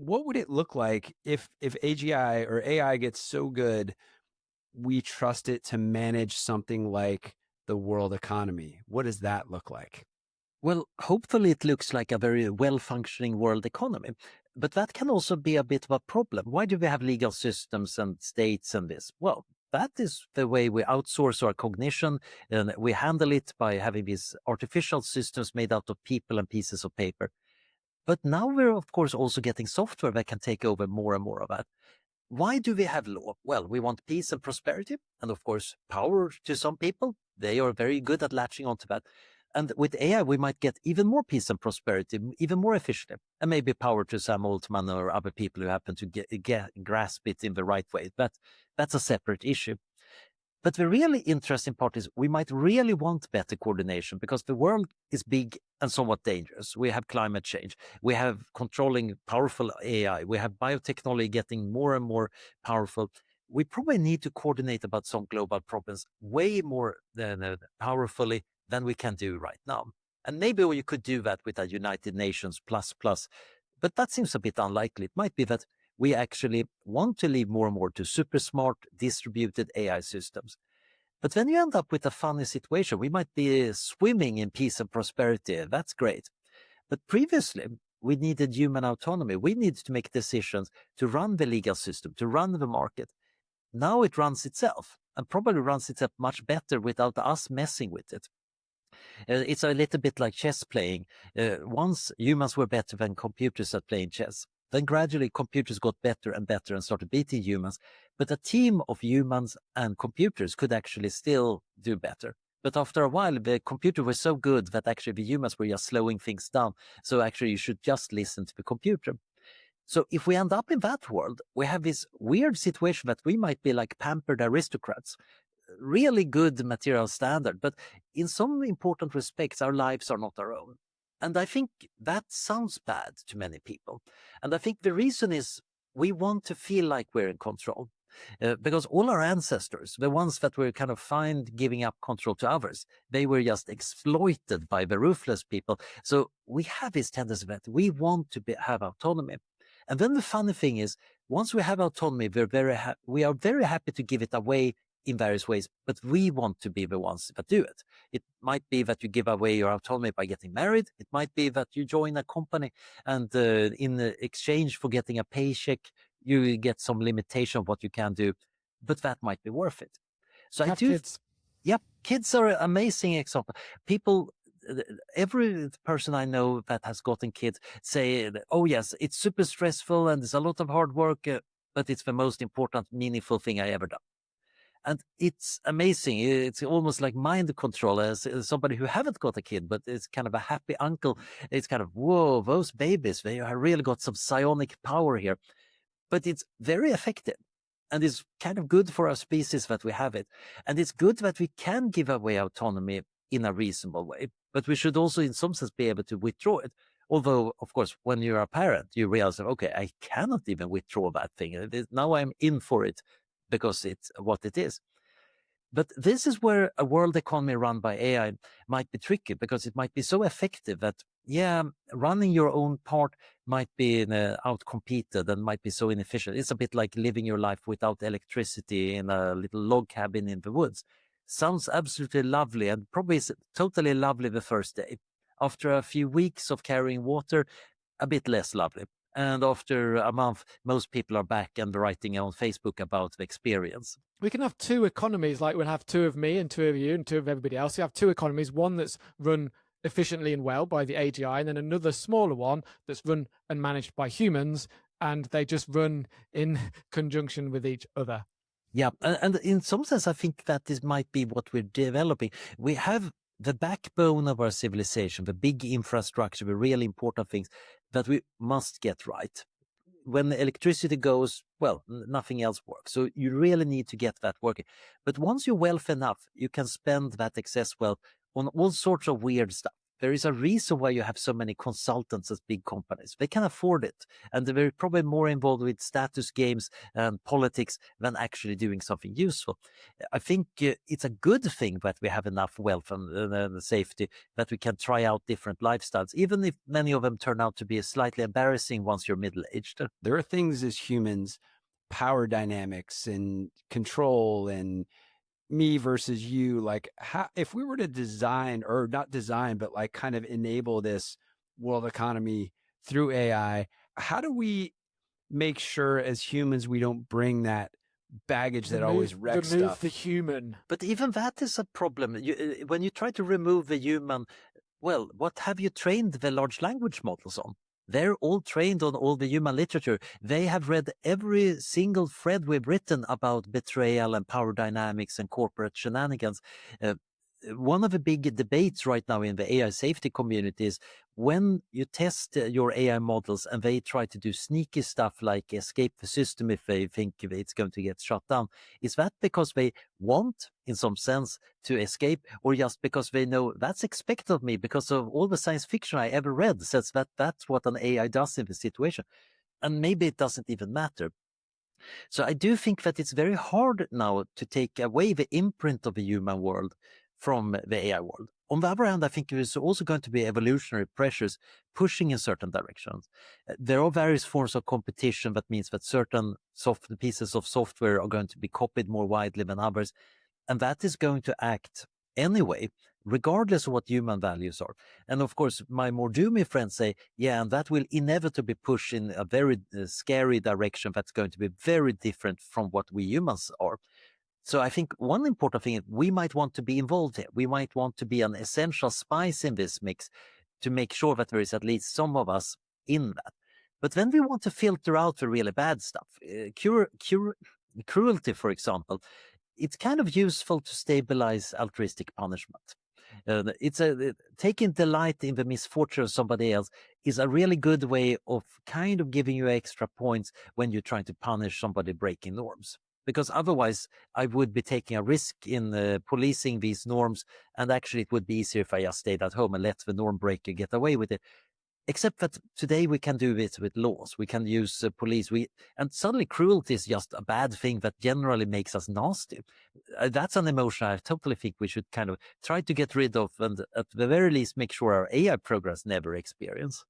what would it look like if AGI or AI gets so good we trust it to manage something like the world economy? What does that look like? Well, hopefully it looks like a very well-functioning world economy, but that can also be a bit of a problem. Why do we have legal systems and states and this? Well, that is the way we outsource our cognition, and we handle it by having these artificial systems made out of people and pieces of paper. But now we're of course also getting software that can take over more and more of that. Why do we have law? Well, we want peace and prosperity, and of course, power to some people. They are very good at latching onto that. And with AI, we might get even more peace and prosperity, even more efficiently, and maybe power to Sam Altman or other people who happen to grasp it in the right way. But that's a separate issue. But the really interesting part is we might really want better coordination because the world is big and somewhat dangerous. We have climate change. We have controlling powerful AI. We have biotechnology getting more and more powerful. We probably need to coordinate about some global problems way more than powerfully than we can do right now. And maybe we could do that with a United Nations plus plus, but that seems a bit unlikely. It might be that we actually want to leave more and more to super smart distributed AI systems. But then you end up with a funny situation. We might be swimming in peace and prosperity. That's great. But previously, we needed human autonomy. We needed to make decisions to run the legal system, to run the market. Now it runs itself and probably runs itself much better without us messing with it. It's a little bit like chess playing. Once humans were better than computers at playing chess. Then gradually computers got better and better and started beating humans. But a team of humans and computers could actually still do better. But after a while, the computer was so good that actually the humans were just slowing things down. So actually you should just listen to the computer. So if we end up in that world, we have this weird situation that we might be like pampered aristocrats, really good material standard, but in some important respects, our lives are not our own. And I think that sounds bad to many people. And I think the reason is we want to feel like we're in control. Because all our ancestors, the ones that were kind of fine giving up control to others, they were just exploited by the ruthless people. So we have this tendency that we want to have autonomy. And then the funny thing is, once we have autonomy, we are very happy to give it away in various ways, but we want to be the ones that do it. It might be that you give away your autonomy by getting married. It might be that you join a company and in exchange for getting a paycheck, you get some limitation of what you can do, but that might be worth it. So I Have do, kids. yeah, kids are an amazing example. People, every person I know that has gotten kids say, oh yes, it's super stressful and there's a lot of hard work, but it's the most important, meaningful thing I ever done. And it's amazing. It's almost like mind control as somebody who haven't got a kid, but it's kind of a happy uncle. It's kind of, whoa, those babies, they have really got some psionic power here. But it's very effective. And it's kind of good for our species that we have it. And it's good that we can give away autonomy in a reasonable way. But we should also, in some sense, be able to withdraw it. Although, of course, when you're a parent, you realize, okay, I cannot even withdraw that thing. Now I'm in for it because it's what it is. But this is where a world economy run by AI might be tricky because it might be so effective that, yeah, running your own part might be outcompeted and might be so inefficient. It's a bit like living your life without electricity in a little log cabin in the woods. Sounds absolutely lovely and probably is totally lovely the first day. After a few weeks of carrying water, a bit less lovely. And after a month, most people are back and writing on Facebook about the experience. We can have two economies, like we'll have two of me and two of you and two of everybody else. You have two economies, one that's run efficiently and well by the AGI, and then another smaller one that's run and managed by humans, and they just run in conjunction with each other. Yeah, and in some sense, I think that this might be what we're developing. We have the backbone of our civilization, the big infrastructure, the really important things that we must get right. When the electricity goes, well, nothing else works. So you really need to get that working. But once you're wealthy enough, you can spend that excess wealth on all sorts of weird stuff. There is a reason why you have so many consultants as big companies. They can afford it. And they're probably more involved with status games and politics than actually doing something useful. I think it's a good thing that we have enough wealth and safety that we can try out different lifestyles, even if many of them turn out to be slightly embarrassing once you're middle aged. There are things as humans, power dynamics and control and me versus you, like how if we were to design or not design but like kind of enable this world economy through AI, how do we make sure as humans we don't bring that baggage that always wrecks Remove stuff? the human. But even that is a problem. When you try to remove the human, well, what have you trained the large language models on? They're all trained on all the human literature. They have read every single thread we've written about betrayal and power dynamics and corporate shenanigans. Uh, One of the big debates right now in the AI safety community is when you test your AI models and they try to do sneaky stuff like escape the system if they think it's going to get shut down, is that because they want, in some sense, to escape, or just because they know that's expected of me because of all the science fiction I ever read says that that's what an AI does in the situation? And maybe it doesn't even matter. So I do think that it's very hard now to take away the imprint of the human world from the AI world. On the other hand, I think there's also going to be evolutionary pressures pushing in certain directions. There are various forms of competition that means that certain pieces of software are going to be copied more widely than others. And that is going to act anyway, regardless of what human values are. And of course, my more doomy friends say, yeah, and that will inevitably push in a very scary direction that's going to be very different from what we humans are. So I think one important thing is we might want to be involved here. We might want to be an essential spice in this mix to make sure that there is at least some of us in that. But then we want to filter out the really bad stuff. Cruelty, for example, it's kind of useful to stabilize altruistic punishment. Taking delight in the misfortune of somebody else is a really good way of kind of giving you extra points when you're trying to punish somebody breaking norms. Because otherwise, I would be taking a risk in policing these norms, and actually, it would be easier if I just stayed at home and let the norm breaker get away with it. Except that today we can do this with laws. We can use police. And suddenly cruelty is just a bad thing that generally makes us nasty. That's an emotion I totally think we should kind of try to get rid of, and at the very least make sure our AI progress never experience.